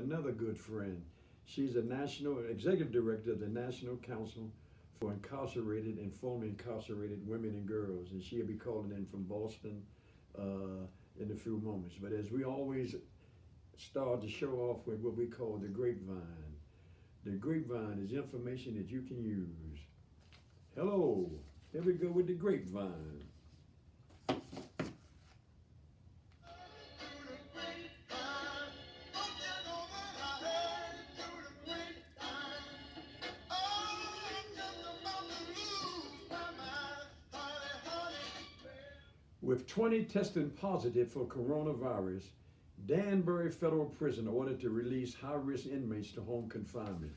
another good friend. She's a national executive director of the National Council for Incarcerated and Formerly Incarcerated Women and Girls, and she'll be calling in from Boston in a few moments. But as we always start to show off with what we call the grapevine. The grapevine is information that you can use. Hello, here we go with the grapevine. With 20 testing positive for coronavirus, Danbury Federal Prison ordered to release high-risk inmates to home confinement.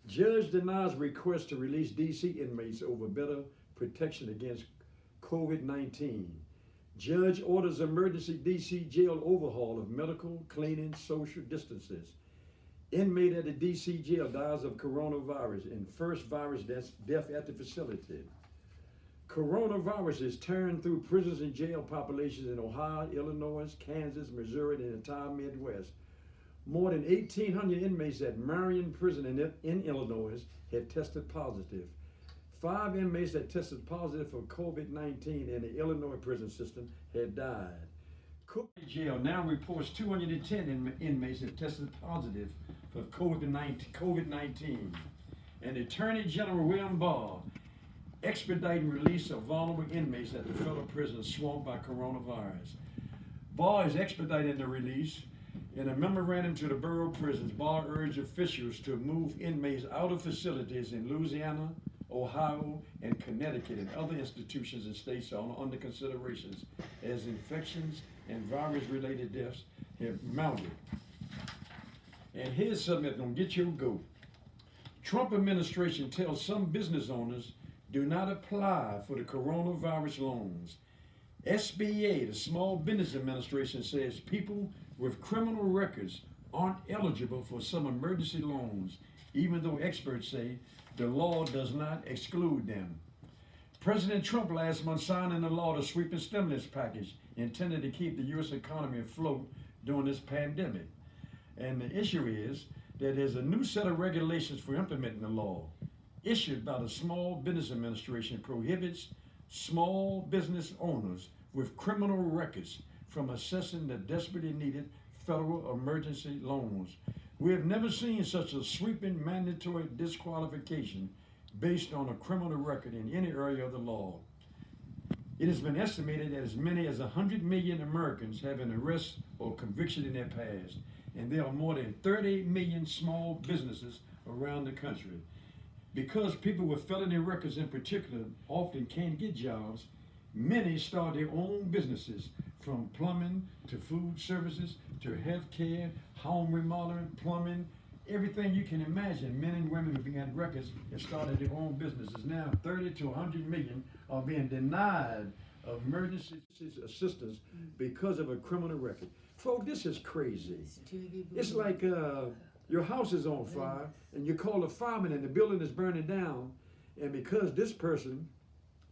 Judge denies request to release D.C. inmates over better protection against COVID-19. Judge orders emergency D.C. jail overhaul of medical, cleaning, social distances. Inmate at the D.C. jail dies of coronavirus and first virus death at the facility. Coronavirus is tearing through prisons and jail populations in Ohio, Illinois, Kansas, Missouri, and the entire Midwest. More than 1,800 inmates at Marion Prison in Illinois have tested positive. 5 inmates that tested positive for COVID-19 in the Illinois prison system had died. Cook Jail now reports 210 inmates have tested positive for COVID-19. And Attorney General William Barr expediting release of vulnerable inmates at the federal prison swamped by coronavirus. Barr is expediting the release. In a memorandum to the borough prisons, Barr urged officials to move inmates out of facilities in Louisiana, Ohio, and Connecticut and other institutions and states are under considerations as infections and virus-related deaths have mounted. And here's something that's gonna get your goat. Trump administration tells some business owners do not apply for the coronavirus loans. SBA, the Small Business Administration, says people with criminal records aren't eligible for some emergency loans, even though experts say the law does not exclude them. President Trump last month signed into law the sweeping stimulus package intended to keep the U.S. economy afloat during this pandemic. And the issue is that there's a new set of regulations for implementing the law issued by the Small Business Administration prohibits small business owners with criminal records from accessing the desperately needed federal emergency loans. We have never seen such a sweeping mandatory disqualification based on a criminal record in any area of the law. It has been estimated that as many as 100 million Americans have an arrest or conviction in their past, and there are more than 30 million small businesses around the country. Because people with felony records in particular often can't get jobs, many start their own businesses, from plumbing to food services to health care, home remodeling, plumbing, everything you can imagine. Men and women who began records have started their own businesses. Now 30 to 100 million are being denied of emergency assistance because of a criminal record. Folks, this is crazy. It's like your house is on fire and you call a fireman and the building is burning down, and because this person,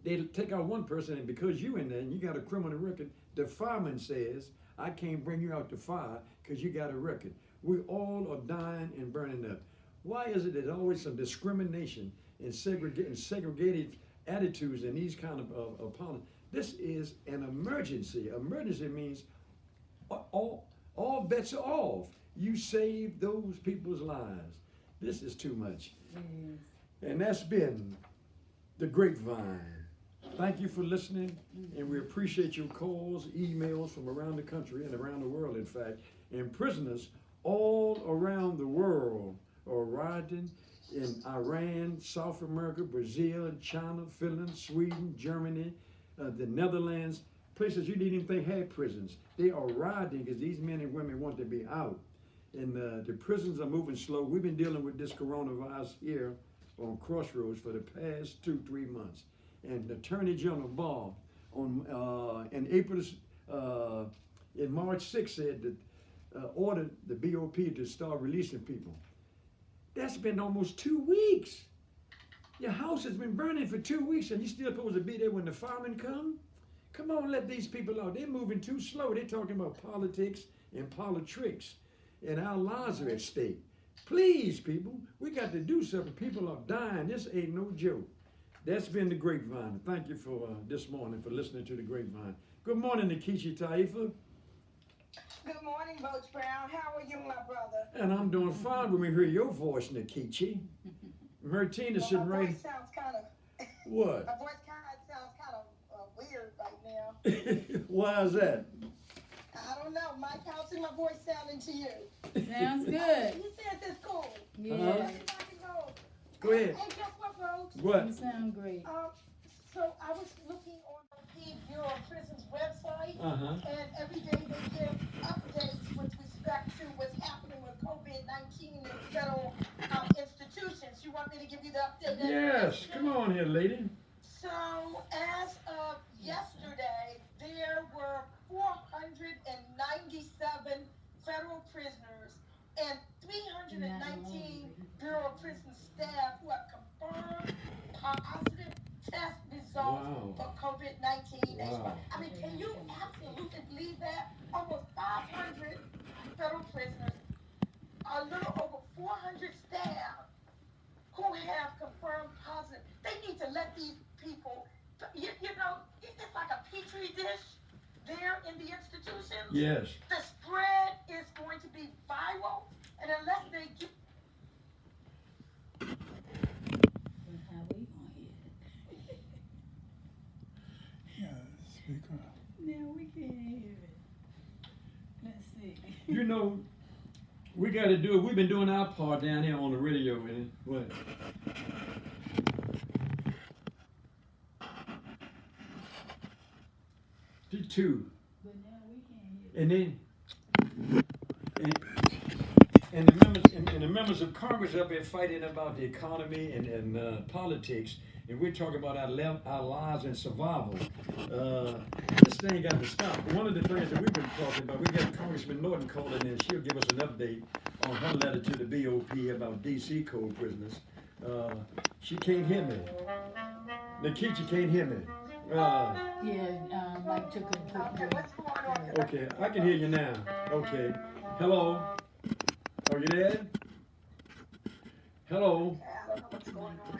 they take out one person, and because you in there and you got a criminal record, the fireman says, I can't bring you out to fire because you got a record. We all are dying and burning up. Why is it there's always some discrimination and segregated attitudes in these kind of politics? This is an emergency. Emergency means all bets are off. You save those people's lives. This is too much. And that's been the grapevine. Thank you for listening, and we appreciate your calls, emails from around the country and around the world, in fact. And prisoners all around the world are rioting in Iran, South America, Brazil, China, Finland, Sweden, Germany, the Netherlands, places you didn't even think had prisons. They are rioting because these men and women want to be out. And the prisons are moving slow. We've been dealing with this coronavirus here on Crossroads for the past 2-3 months. And Attorney General Barr in March 6 said that ordered the BOP to start releasing people. That's been almost 2 weeks. Your house has been burning for 2 weeks and you're still supposed to be there when the firemen come? Come on, let these people out. They're moving too slow. They're talking about politics and politricks. and our lives are at stake. Please, people, we got to do something. People are dying. This ain't no joke. That's been the Grapevine. Thank you for this morning for listening to the Grapevine. Good morning, Nikichi Taifa. Good morning, Roach Brown. How are you, my brother? And I'm doing fine when we hear your voice, Nikichi. Martina's sitting my right. voice sounds kind of. What? My voice sounds kind of weird right now. Why is that? I don't know. Mike, how's my voice sounding to you? Sounds good. You said this cool. Yeah. Go ahead. Hey, guess what, Roach? What? You sound great. So I was looking on the Bureau of Prisons website, Uh-huh. and every day they give updates with respect to what's happening with COVID-19 in federal institutions. You want me to give you the update? Yes. Come on here, lady. So as of yesterday, there were 497 federal prisoners and 319 Bureau of Prison staff who have confirmed positive test results for COVID-19. Wow. I mean, can you absolutely believe that? Almost 500 federal prisoners, a little over 400 staff who have confirmed positive. They need to let these people, you know, it's like a petri dish there in the institutions. Yes. The spread is going to be viral, and unless they get. How we gonna hear it? Yeah, speaker. Now we can't hear it. Let's see. You know, we got to do it. We've been doing our part down here on the radio. And what? Two. But now we can't hear it. And then, and the members of Congress up here fighting about the economy and politics, and we're talking about our lives and survival. This thing got to stop. One of the things that we've been talking about, we got Congressman Norton calling in. She'll give us an update on her letter to the BOP about D.C. Code prisoners. She can't hear me. Nikichi can't hear me. Mike took Okay, a what's going on? Okay, I can hear you now. Okay. Hello? Are you there? Hello? I don't know what's going on.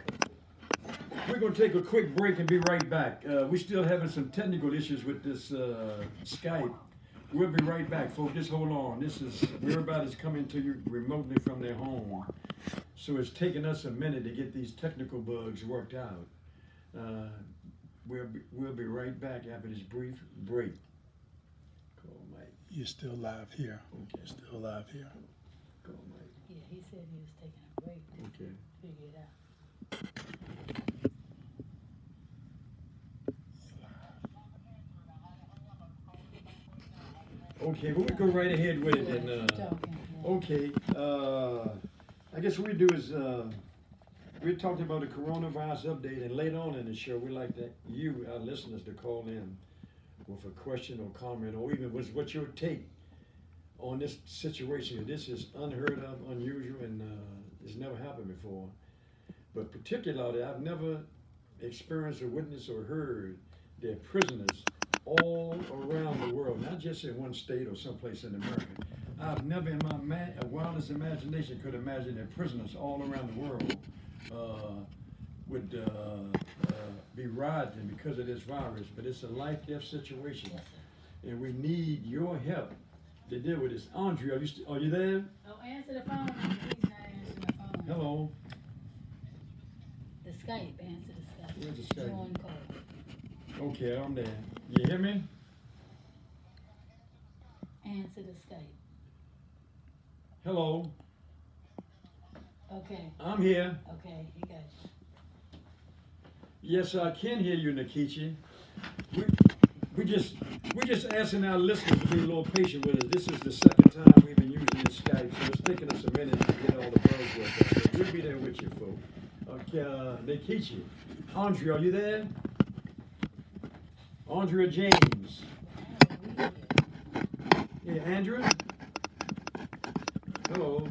We're going to take a quick break and be right back. We're still having some technical issues with this Skype. We'll be right back, folks. Just hold on. Everybody's coming to you remotely from their home. So it's taking us a minute to get these technical bugs worked out. We'll be right back after this brief break. Call Mike. You're still live here. Okay. You're still live here. Call Mike. Yeah, he said he was taking a break to Okay. figure it out. Okay, but we go right ahead with it. And okay, I guess what we do is we talked about the coronavirus update, and later on in the show, we like that you, our listeners, to call in with a question or comment, or even what's your take on this situation. This is unheard of, unusual, and it's never happened before. But particularly, I've never experienced or witnessed or heard that prisoners all around the world, not just in one state or someplace in America. I've never in my wildest imagination could imagine that prisoners all around the world would be rioting because of this virus. But it's a life-death situation, and we need your help to deal with this. Andre, are you there? Oh, answer the phone. He's not answering the phone. Hello. The Skype. Answer the Skype. Where's the Skype? Join call. Okay, I'm there. You hear me? Answer the Skype. Hello. Okay. I'm here. Okay, he got you. Yes, I can hear you, Nikichi. We just asking our listeners to be a little patient with us. This is the second time we've been using this Skype, so it's taking us a minute to get all the bugs worked out. But we'll be there with you, folks. Okay, Nikichi. Andre, are you there? Andrea James. Hey, Andrea. Hello.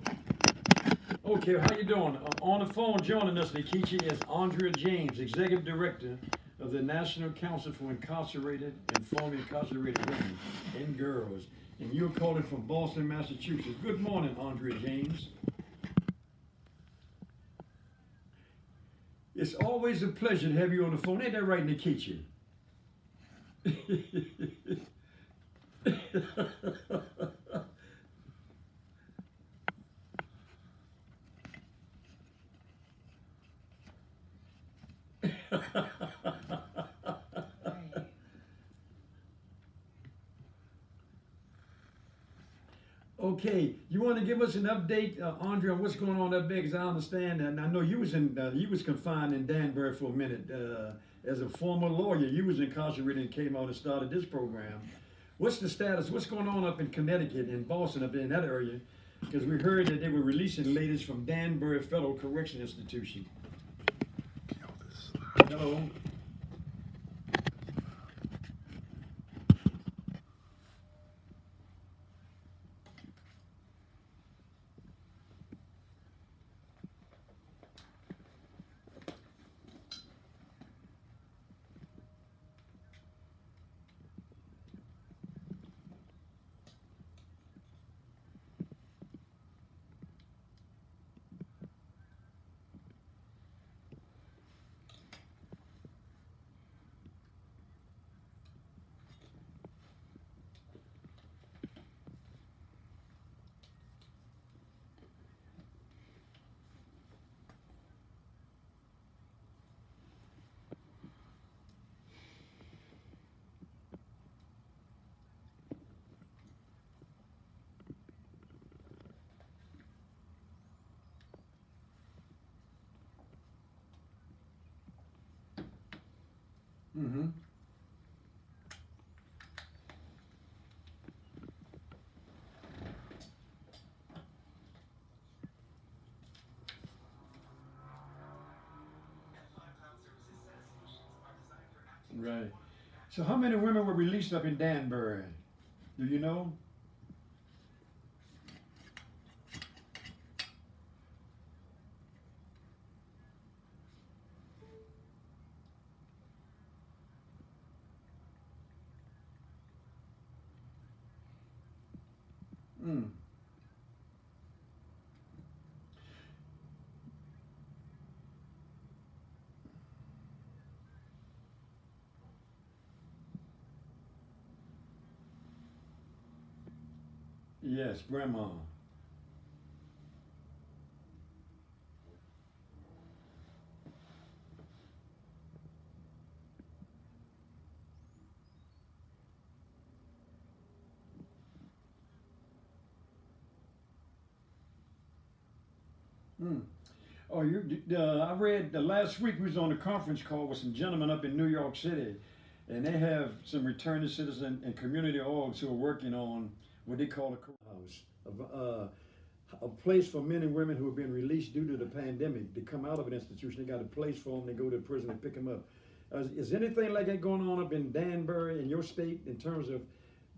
Okay, how you doing? On the phone joining us, Nikichi, is Andrea James, Executive Director of the National Council for Incarcerated and Formerly Incarcerated Women and Girls. and you're calling from Boston, Massachusetts. Good morning, Andrea James. It's always a pleasure to have you on the phone. Ain't that right, Nikichi? Okay, you want to give us an update, Andre, on what's going on up there? Because I understand, and I know you was confined in Danbury for a minute. As a former lawyer, you was incarcerated and came out and started this program. What's the status? What's going on up in Connecticut and Boston, up there in that area? Because we heard that they were releasing ladies from Danbury Federal Correction Institution. Hello. Mm-hmm. Right. So how many women were released up in Danbury? Do you know? Mm. Yes, grandma. Mm. Oh, I read last week we was on a conference call with some gentlemen up in New York City, and they have some returning citizen and community orgs who are working on what they call a house, a place for men and women who have been released due to the pandemic to come out of an institution. They got a place for them. They go to prison and pick them up. Is anything like that going on up in Danbury in your state in terms of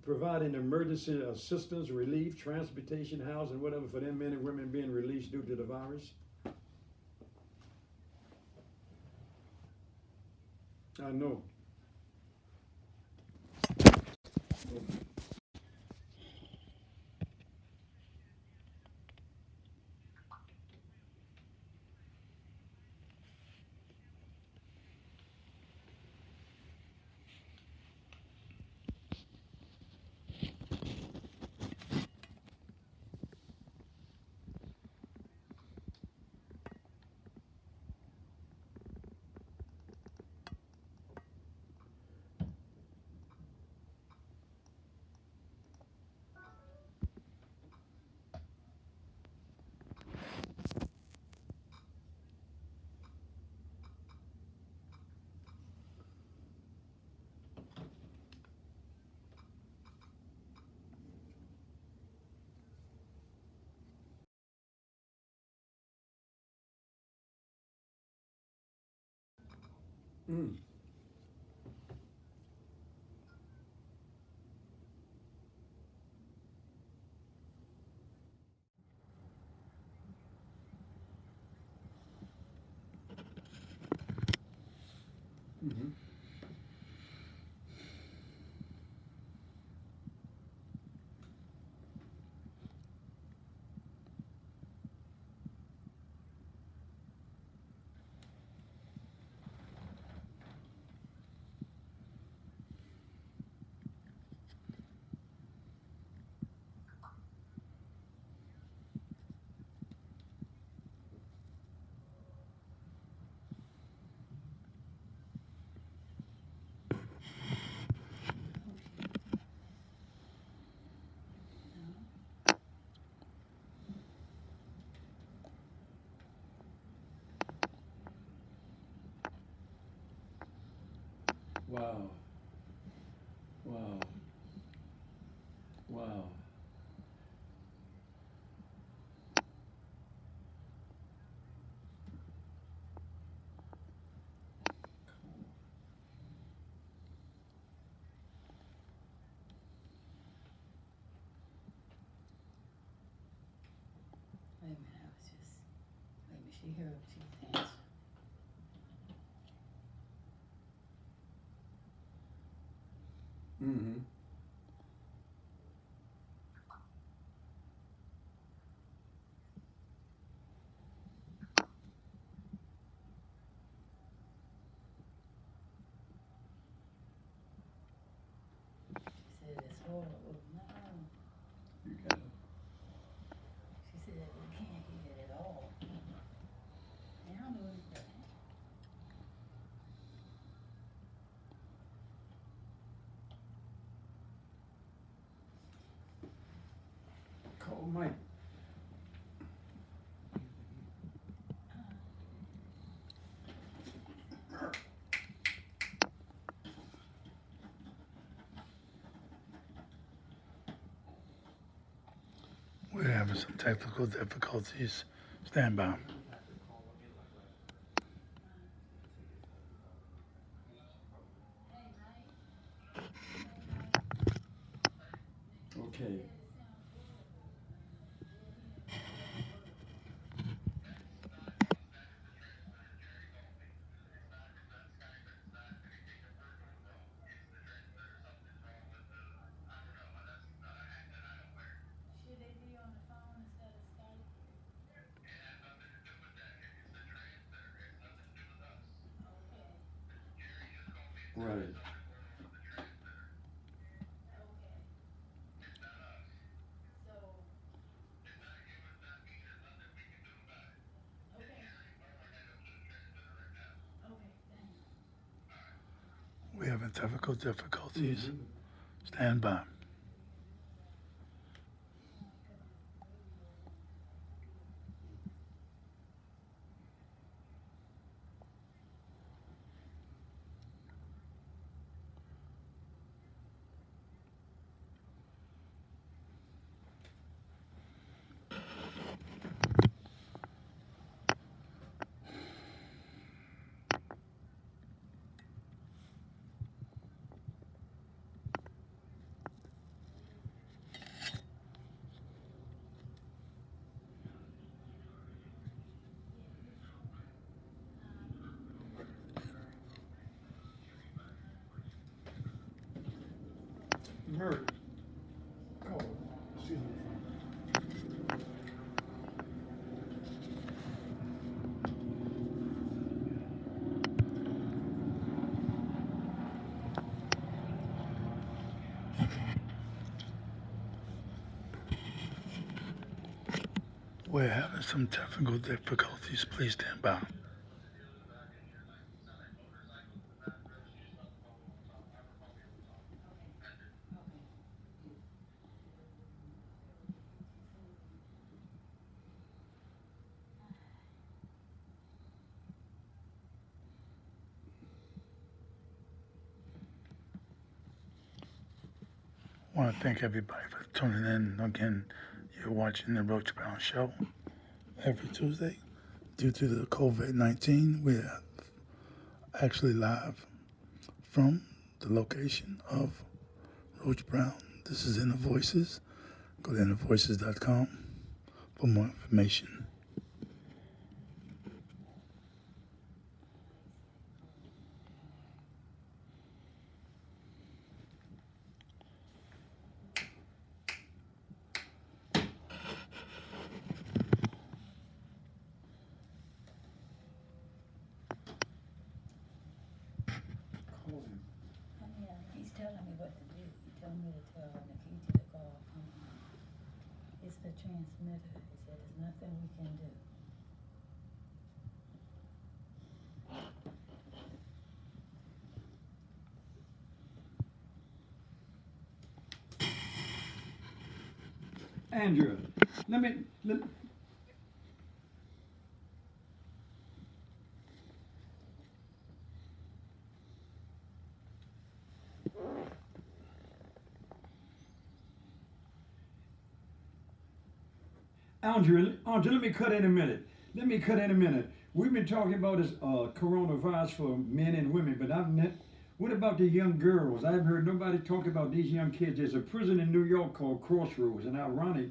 providing emergency assistance, relief, transportation, housing, whatever for them men and women being released due to the virus? I know. Mm. Mm-hmm. Wow. Wow. Wow. Wait a minute, I was just, wait a minute, she heard what she was answering. Mm-hmm. She said it's horrible. No. You got it. She said we can't hear it at all. And I know it's bad. Call Mike. We're having some technical difficulties. Stand by. Okay. Should they be on the phone instead of Skype? Okay, Right. okay. So, okay, okay, thanks. We're having technical difficulties. Mm-hmm. Stand by. Murray. Call. Excuse me. We're having some technical difficulties. Please stand by. I want to thank everybody for tuning in. Again, you're watching the Roach Brown Show every Tuesday. Due to the COVID-19, we're actually live from the location of Roach Brown. This is Inner Voices. Go to innervoices.com for more information. Call him. Yeah, he's telling me what to do. He told me to tell Nikita to call. It's the transmitter. He said there's nothing we can do. Andrew, let Andrew, let me cut in a minute. Let me cut in a minute. We've been talking about this coronavirus for men and women, but what about the young girls? I haven't heard nobody talk about these young kids. There's a prison in New York called Crossroads, and ironic,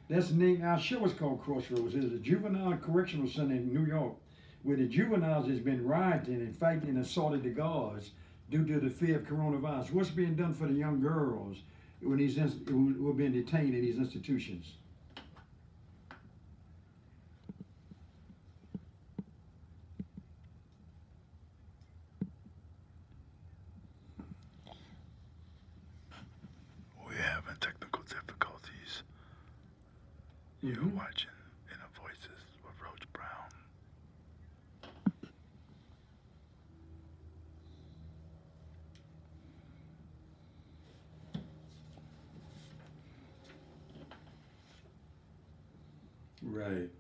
that's the name. Our show is called Crossroads. There's a juvenile correctional center in New York where the juveniles has been rioting and fighting and assaulted the guards due to the fear of coronavirus. What's being done for the young girls when who are being detained in these institutions? We're having technical difficulties. You're watching Inner Voices with Roach Brown. Right.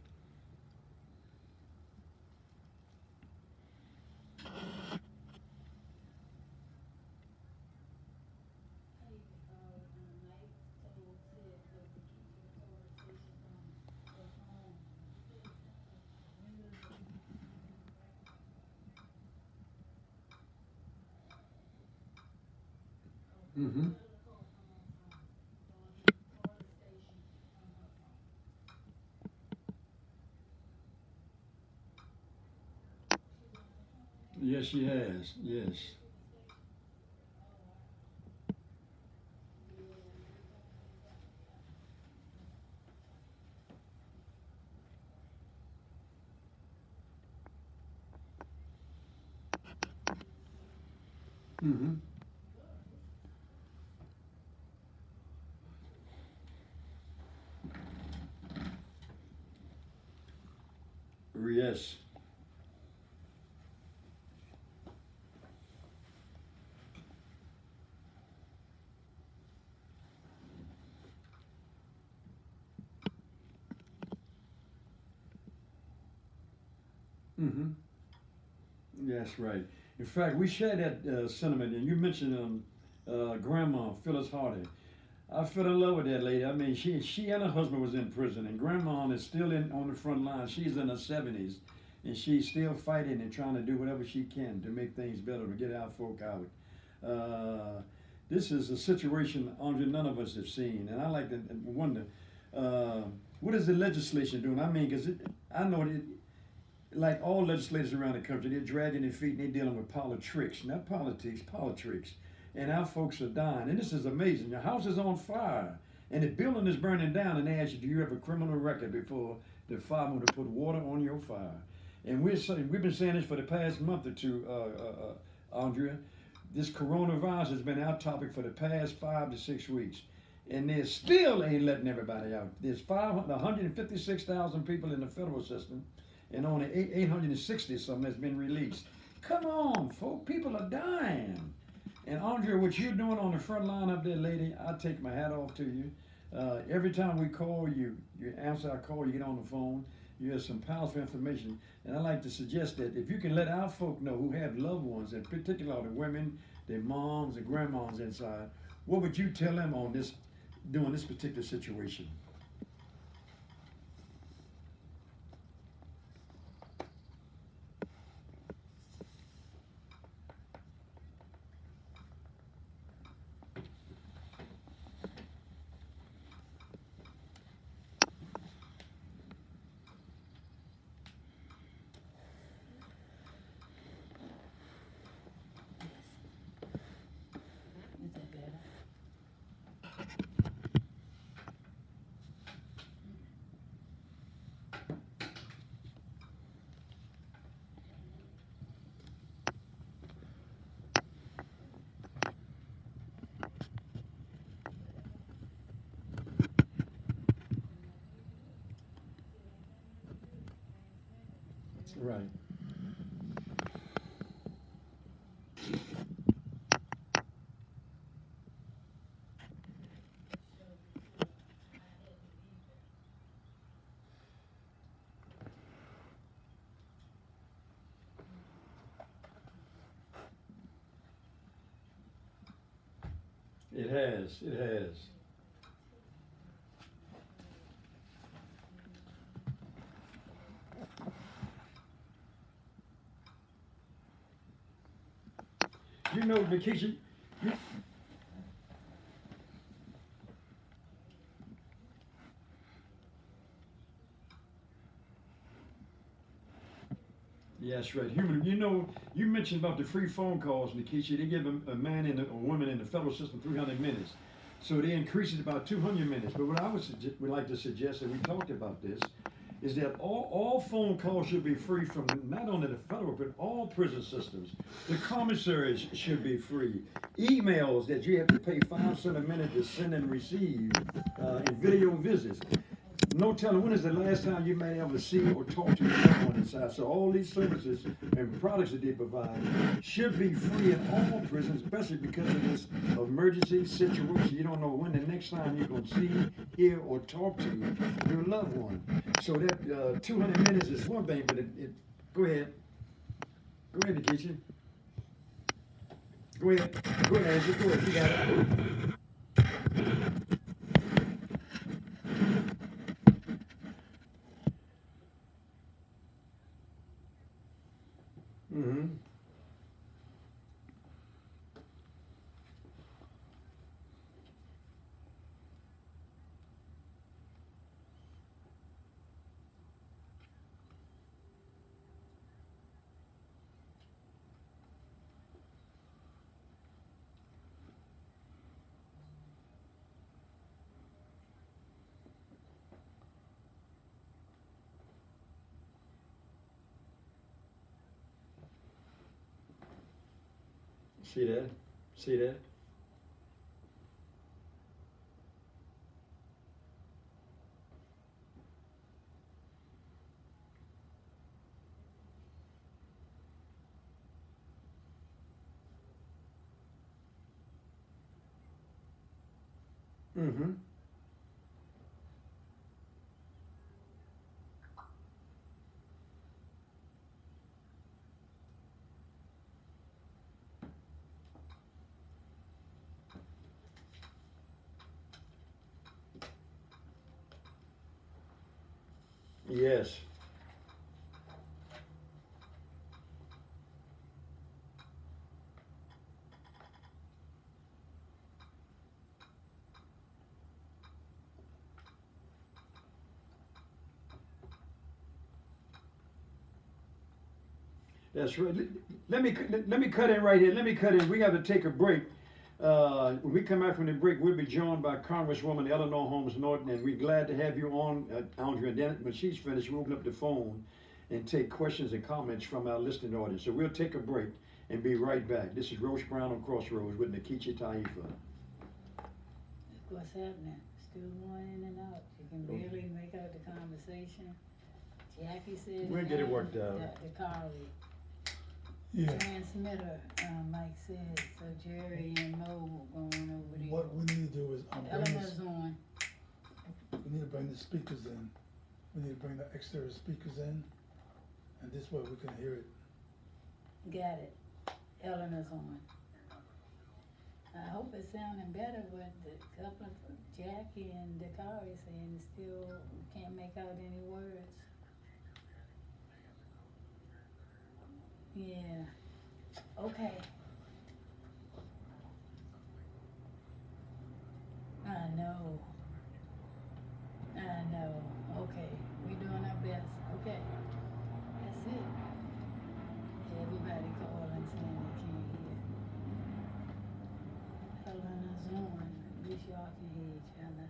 Mm-hmm. Yes, she has. Yes. Mm-hmm. Yes. Mm-hmm. That's right. In fact, we share that sentiment, and you mentioned Grandma Phyllis Hardy. I fell in love with that lady. I mean, she and her husband was in prison, and Grandma is still in on the front line. She's in her 70s, and she's still fighting and trying to do whatever she can to make things better, to get our folk out. This is a situation, Andre, none of us have seen, and I like to wonder, uh, what is the legislation doing? I mean, because I know that like all legislators around the country, they're dragging their feet and they're dealing with politics, not politics, politics. And our folks are dying. And this is amazing. Your house is on fire and the building is burning down, and they ask you, do you have a criminal record before the fireman to put water on your fire? And we've been saying this for the past month or two, Andrea. This coronavirus has been our topic for the past 5 to 6 weeks. And they still ain't letting everybody out. There's 156,000 people in the federal system, and only 860 something has been released. Come on, folk, people are dying. And Andrea, what you're doing on the front line up there, lady, I take my hat off to you. Every time we call you, you answer our call, you get on the phone, you have some powerful information. And I like to suggest that if you can let our folk know who have loved ones, in particular the women, their moms and grandmas inside, what would you tell them on this, during this particular situation? Is that better? Right. It has. It has. you know, Nikisha, you, yeah, that's right. Human, you know, you mentioned about the free phone calls, Nikisha. They give a man and a woman in the federal system 300 minutes. So they increased it about 200 minutes. But what I would like to suggest, and we talked about this, is that all phone calls should be free from not only the federal, but all prison systems. The commissaries should be free. Emails that you have to pay 5 cents a minute to send and receive, and video visits. No telling when is the last time you may ever see or talk to your loved one inside. So all these services and products that they provide should be free in all prisons, especially because of this emergency situation. You don't know when the next time you're going to see, hear, or talk to your loved one. So that 200 minutes is one thing, but go ahead. Go ahead, Nikisha. Go ahead. Go ahead, Angela. Go ahead. You got it. Mm-hmm. See that? See that? Mm-hmm. Yes. That's right. Let me cut in right here. Let me cut in. We got to take a break. When we come back from the break, we'll be joined by Congresswoman Eleanor Holmes Norton, and we're glad to have you on, Andrea. And then when she's finished, we'll open up the phone and take questions and comments from our listening audience. So we'll take a break and be right back. This is Roach Brown on Crossroads with Nikicha Taifa. What's happening? Still going in and out. You can barely make out the conversation. Jackie said We'll get it worked out. The Carly Yeah. transmitter, Mike said. So Jerry and Mo going over there. What we need to do is Eleanor's on. we need to bring the speakers in. We need to bring the exterior speakers in, and this way we can hear it. Got it. Eleanor's on. I hope it's sounding better, but the couple of Jackie and Dakari saying still can't make out any words. Yeah. Okay. I know. Okay. We doing our best. Okay. That's it. Everybody calling saying they can't hear. Eleanor's on. At least y'all can hear each other.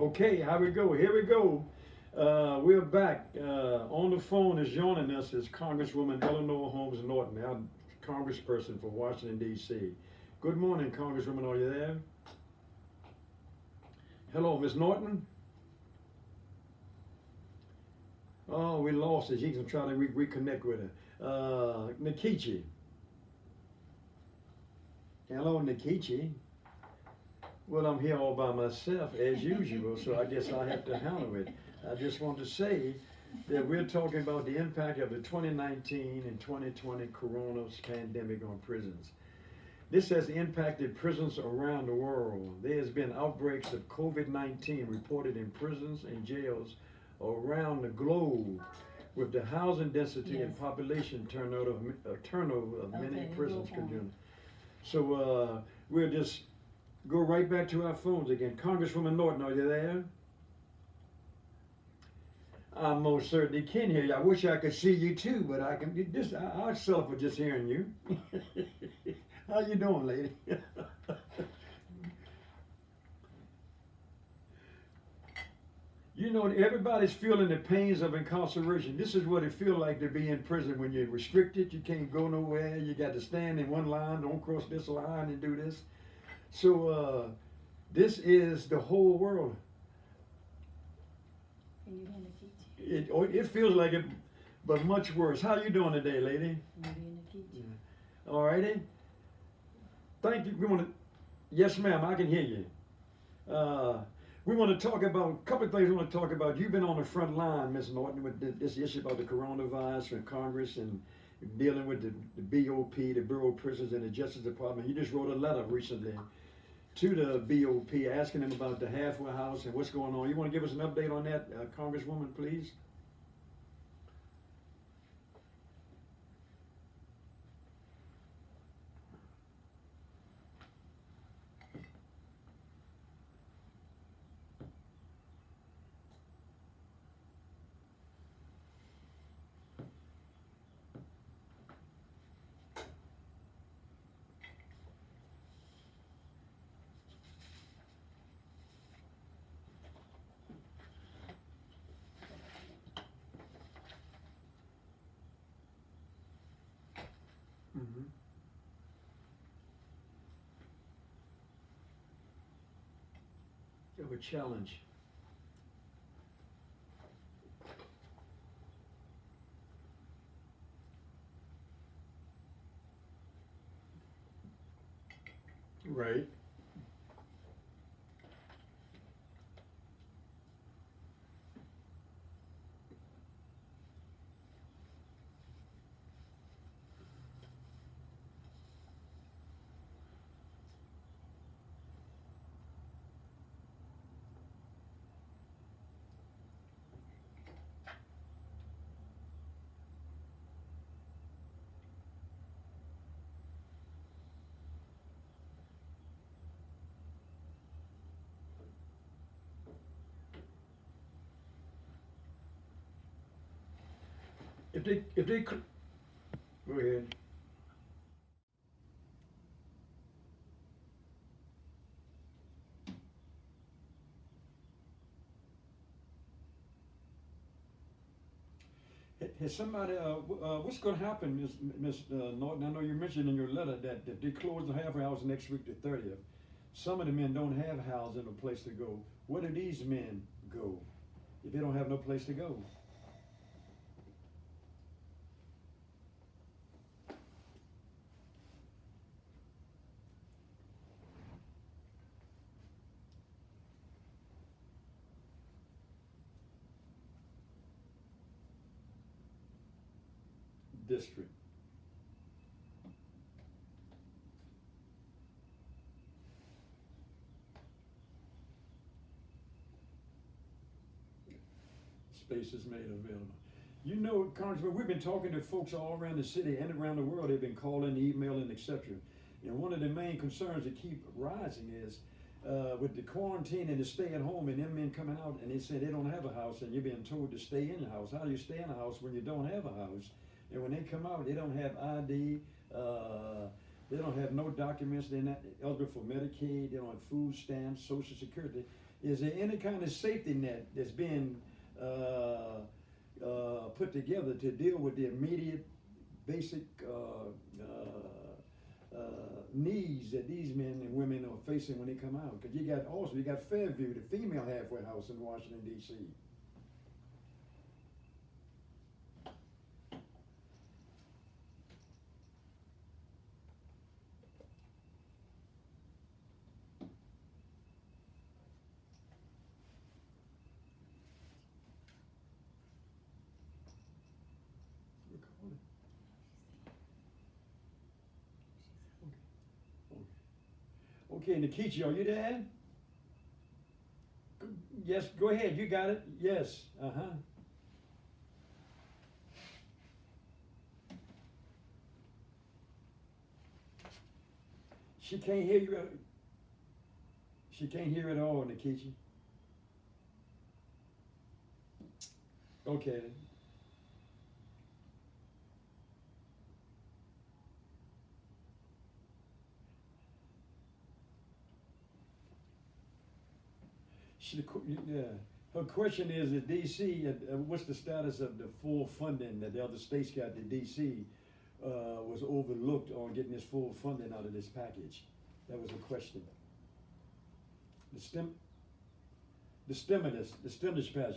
Okay, how we go? Here we go. We're back. On the phone is joining us is Congresswoman Eleanor Holmes Norton, our congressperson for Washington, D.C. Good morning, Congresswoman. Are you there? Hello, Ms. Norton. Oh, we lost her. She can try to reconnect with her. Nikichi. Hello, Nikichi. Well, I'm here all by myself as usual, so I guess I have to handle it. I just want to say that we're talking about the impact of the 2019 and 2020 corona pandemic on prisons. This has impacted prisons around the world. There has been outbreaks of COVID-19 reported in prisons and jails around the globe, with the housing density and population turnover of many prisons. So we'll just go right back to our phones again. Congresswoman Norton, are you there? I most certainly can hear you. I wish I could see you too, but I can just I'll settle for just hearing you. How you doing, lady? You know, everybody's feeling the pains of incarceration. This is what it feels like to be in prison when you're restricted. You can't go nowhere. You got to stand in one line. Don't cross this line and do this. So this is the whole world. Can you hear the kitchen? It feels like it, but much worse. How you doing today, lady? Maybe in the kitchen. All righty. Thank you. We want to. Yes, ma'am. I can hear you. We want to talk about a couple of things. We want to talk about. You've been on the front line, Ms. Norton, with this issue about the coronavirus from Congress and dealing with the BOP, the Bureau of Prisons, and the Justice Department. You just wrote a letter recently to the BOP asking them about the halfway house and what's going on. You want to give us an update on that, Congresswoman, please? Mm-hmm. Of a challenge. Right. If they go ahead. Has somebody, what's going to happen, Ms. Norton? I know you mentioned in your letter that if they close the halfway house next week, the 30th, some of the men don't have housing or place to go. Where do these men go if they don't have no place to go? District. Spaces made available. You know, Congressman, we've been talking to folks all around the city and around the world. They've been calling, emailing, etc. And one of the main concerns that keep rising is with the quarantine and the stay at home and them men coming out and they say they don't have a house and you're being told to stay in your house. How do you stay in a house when you don't have a house? And when they come out, they don't have ID, they don't have no documents, they're not eligible for Medicaid, they don't have food stamps, Social Security. Is there any kind of safety net that's being put together to deal with the immediate basic needs that these men and women are facing when they come out? Because you got Fairview, the female halfway house in Washington, D.C. Okay, Nikichi, are you there? Yes, go ahead. You got it. Yes. Uh-huh. She can't hear you. She can't hear at all, Nikichi. Okay. Yeah. Her question is, at DC, what's the status of the full funding that the other states got? The DC was overlooked on getting this full funding out of this package. That was a question. The stimulus package.